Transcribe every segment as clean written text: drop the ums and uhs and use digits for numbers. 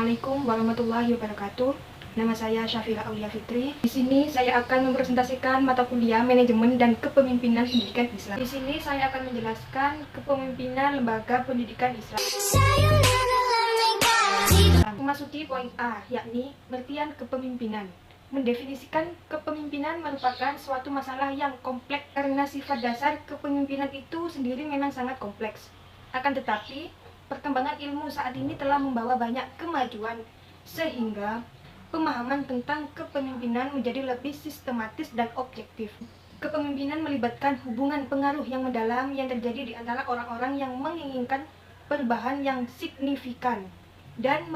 Assalamualaikum warahmatullahi wabarakatuh. Nama saya Syafira Aulia Fitri. Di sini saya akan mempresentasikan mata kuliah Manajemen dan Kepemimpinan Pendidikan Islam. Di sini saya akan menjelaskan kepemimpinan lembaga pendidikan Islam. Memasuki poin A, yakni pengertian kepemimpinan. Mendefinisikan kepemimpinan merupakan suatu masalah yang kompleks karena sifat dasar kepemimpinan itu sendiri memang sangat kompleks. Akan tetapi, perkembangan ilmu saat ini telah membawa banyak kemajuan sehingga pemahaman tentang kepemimpinan menjadi lebih sistematis dan objektif. Kepemimpinan melibatkan hubungan pengaruh yang mendalam yang terjadi di antara orang-orang yang menginginkan perubahan yang signifikan dan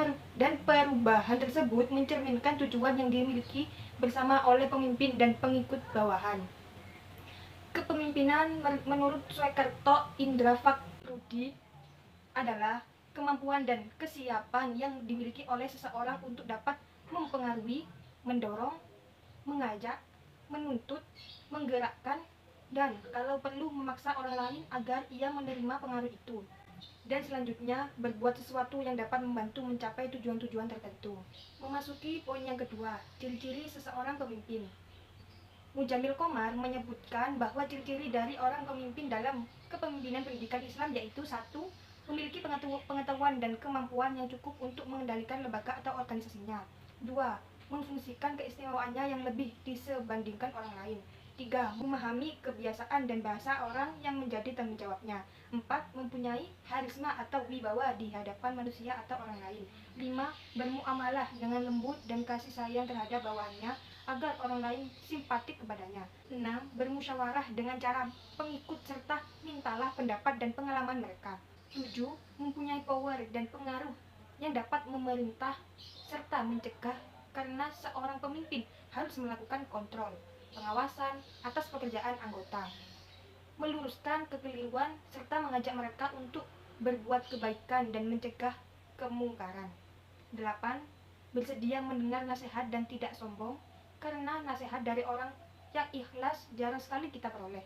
perubahan tersebut mencerminkan tujuan yang dimiliki bersama oleh pemimpin dan pengikut bawahan. Kepemimpinan menurut Swekerto Indra Fakrudi adalah kemampuan dan kesiapan yang dimiliki oleh seseorang untuk dapat mempengaruhi, mendorong, mengajak, menuntut, menggerakkan, dan kalau perlu memaksa orang lain agar ia menerima pengaruh itu. Dan selanjutnya, berbuat sesuatu yang dapat membantu mencapai tujuan-tujuan tertentu. Memasuki poin yang kedua, ciri-ciri seseorang pemimpin. Mujamil Komar menyebutkan bahwa ciri-ciri dari orang pemimpin dalam kepemimpinan pendidikan Islam yaitu 1. Memiliki pengetahuan dan kemampuan yang cukup untuk mengendalikan lembaga atau organisasinya. 2. Memfungsikan keistimewaannya yang lebih disebandingkan orang lain. 3. Memahami kebiasaan dan bahasa orang yang menjadi tanggung jawabnya. 4. Mempunyai harisma atau wibawa di hadapan manusia atau orang lain. 5. Bermuamalah dengan lembut dan kasih sayang terhadap bawahannya agar orang lain simpatik kepadanya. 6. Bermusyawarah dengan cara pengikut serta mintalah pendapat dan pengalaman mereka. 7. Mempunyai power dan pengaruh yang dapat memerintah serta mencegah karena seorang pemimpin harus melakukan kontrol, pengawasan atas pekerjaan anggota, meluruskan kekeliruan serta mengajak mereka untuk berbuat kebaikan dan mencegah kemungkaran. 8. Bersedia mendengar nasihat dan tidak sombong karena nasihat dari orang yang ikhlas jarang sekali kita peroleh.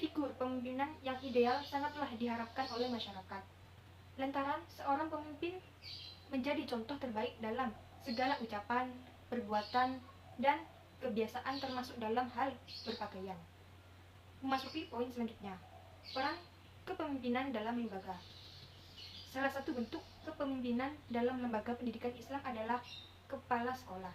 Figur pemimpinan yang ideal sangatlah diharapkan oleh masyarakat. Lantaran seorang pemimpin menjadi contoh terbaik dalam segala ucapan, perbuatan, dan kebiasaan termasuk dalam hal berpakaian. Memasuki poin selanjutnya, peran kepemimpinan dalam lembaga. Salah satu bentuk kepemimpinan dalam lembaga pendidikan Islam adalah kepala sekolah.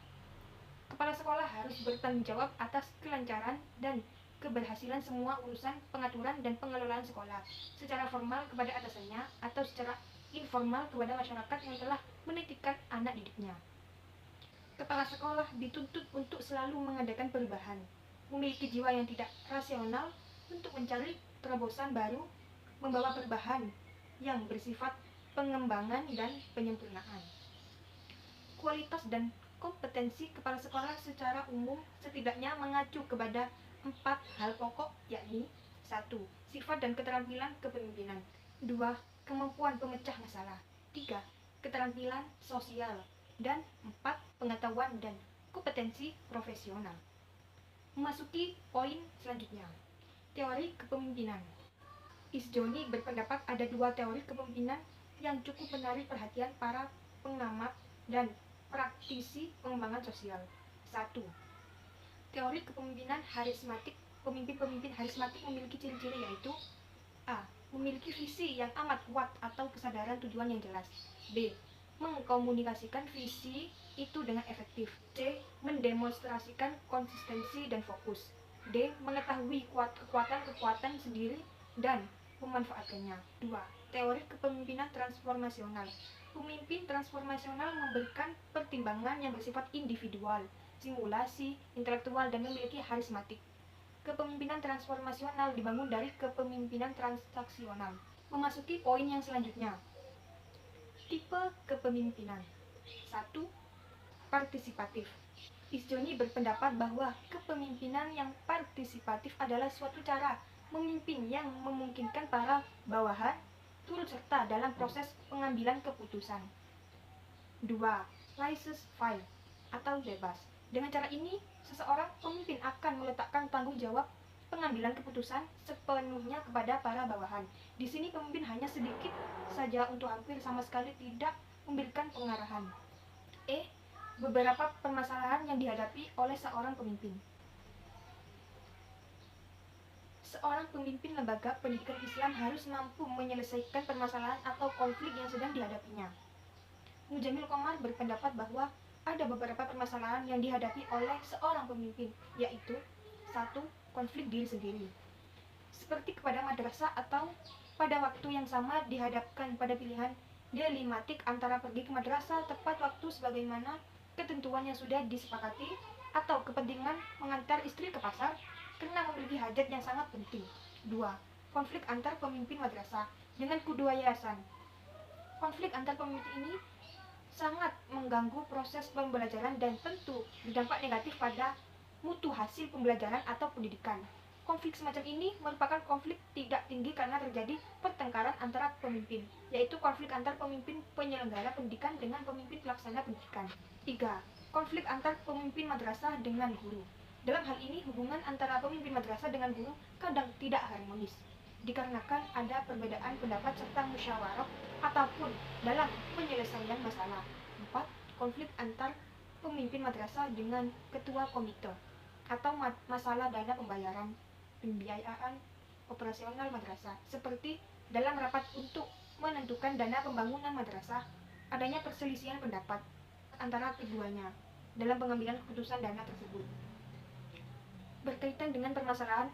Kepala sekolah harus bertanggung jawab atas kelancaran dan keberhasilan semua urusan pengaturan dan pengelolaan sekolah secara formal kepada atasannya atau secara informal kepada masyarakat yang telah menitipkan anak didiknya. Kepala sekolah dituntut untuk selalu mengadakan perubahan, memiliki jiwa yang tidak rasional untuk mencari terobosan baru, membawa perubahan yang bersifat pengembangan dan penyempurnaan. Kualitas dan kompetensi kepala sekolah secara umum setidaknya mengacu kepada 4 hal pokok, yakni 1. Sifat dan keterampilan kepemimpinan. 2. Kemampuan pemecah masalah. 3. Keterampilan sosial. Dan 4. Pengetahuan dan kompetensi profesional. Memasuki poin selanjutnya, teori kepemimpinan. Isjoni berpendapat ada 2 teori kepemimpinan yang cukup menarik perhatian para pengamat dan praktisi pengembangan sosial. 1. Teori kepemimpinan harismatik. Pemimpin-pemimpin harismatik memiliki ciri-ciri yaitu A. Memiliki visi yang amat kuat atau kesadaran tujuan yang jelas. B. Mengkomunikasikan visi itu dengan efektif. C. Mendemonstrasikan konsistensi dan fokus. D. Mengetahui kekuatan sendiri dan memanfaatkannya. 2. Teori kepemimpinan transformasional. Pemimpin transformasional memberikan pertimbangan yang bersifat individual, simulasi, intelektual, dan memiliki harismatik. Kepemimpinan transformasional dibangun dari kepemimpinan transaksional. Memasuki poin yang selanjutnya, tipe kepemimpinan. 1. Partisipatif. Isjoni berpendapat bahwa kepemimpinan yang partisipatif adalah suatu cara memimpin yang memungkinkan para bawahan turut serta dalam proses pengambilan keputusan. 2. Laissez-faire atau bebas. Dengan cara ini, seseorang pemimpin akan meletakkan tanggung jawab pengambilan keputusan sepenuhnya kepada para bawahan. Di sini pemimpin hanya sedikit saja untuk hampir sama sekali tidak memberikan pengarahan. Beberapa permasalahan yang dihadapi oleh seorang pemimpin. Seorang pemimpin lembaga pendidikan Islam harus mampu menyelesaikan permasalahan atau konflik yang sedang dihadapinya. Mujamil Komar berpendapat bahwa ada beberapa permasalahan yang dihadapi oleh seorang pemimpin, yaitu 1. Konflik diri sendiri. Seperti kepada madrasah atau pada waktu yang sama dihadapkan pada pilihan dilematik antara pergi ke madrasah tepat waktu sebagaimana ketentuan yang sudah disepakati atau kepentingan mengantar istri ke pasar karena memiliki hajat yang sangat penting. 2. Konflik antar pemimpin madrasah dengan kedua yayasan. Konflik antar pemimpin ini sangat mengganggu proses pembelajaran dan tentu berdampak negatif pada mutu hasil pembelajaran atau pendidikan. Konflik semacam ini merupakan konflik tidak tinggi karena terjadi pertengkaran antara pemimpin, yaitu konflik antar pemimpin penyelenggara pendidikan dengan pemimpin pelaksana pendidikan. 3. Konflik antar pemimpin madrasah dengan guru. Dalam hal ini, hubungan antara pemimpin madrasah dengan guru kadang tidak harmonis, dikarenakan ada perbedaan pendapat serta musyawarah ataupun dalam penyelesaian masalah. 4. Konflik antar pemimpin madrasah dengan ketua komite atau masalah dana pembiayaan operasional madrasah, seperti dalam rapat untuk menentukan dana pembangunan madrasah, adanya perselisihan pendapat antara keduanya dalam pengambilan keputusan dana tersebut. Berkaitan dengan permasalahan,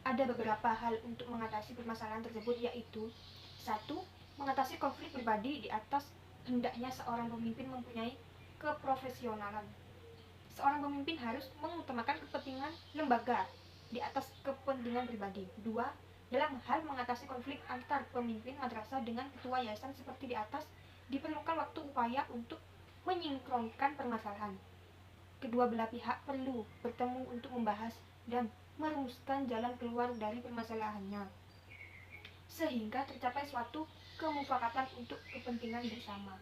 ada beberapa hal untuk mengatasi permasalahan tersebut, yaitu 1. Mengatasi konflik pribadi di atas hendaknya seorang pemimpin mempunyai keprofesionalan. Seorang pemimpin harus mengutamakan kepentingan lembaga di atas kepentingan pribadi. 2. Dalam hal mengatasi konflik antar pemimpin madrasah dengan ketua yayasan seperti di atas, diperlukan waktu upaya untuk menyinkronkan permasalahan. Kedua belah pihak perlu bertemu untuk membahas dan merumuskan jalan keluar dari permasalahannya, sehingga tercapai suatu kemufakatan untuk kepentingan bersama.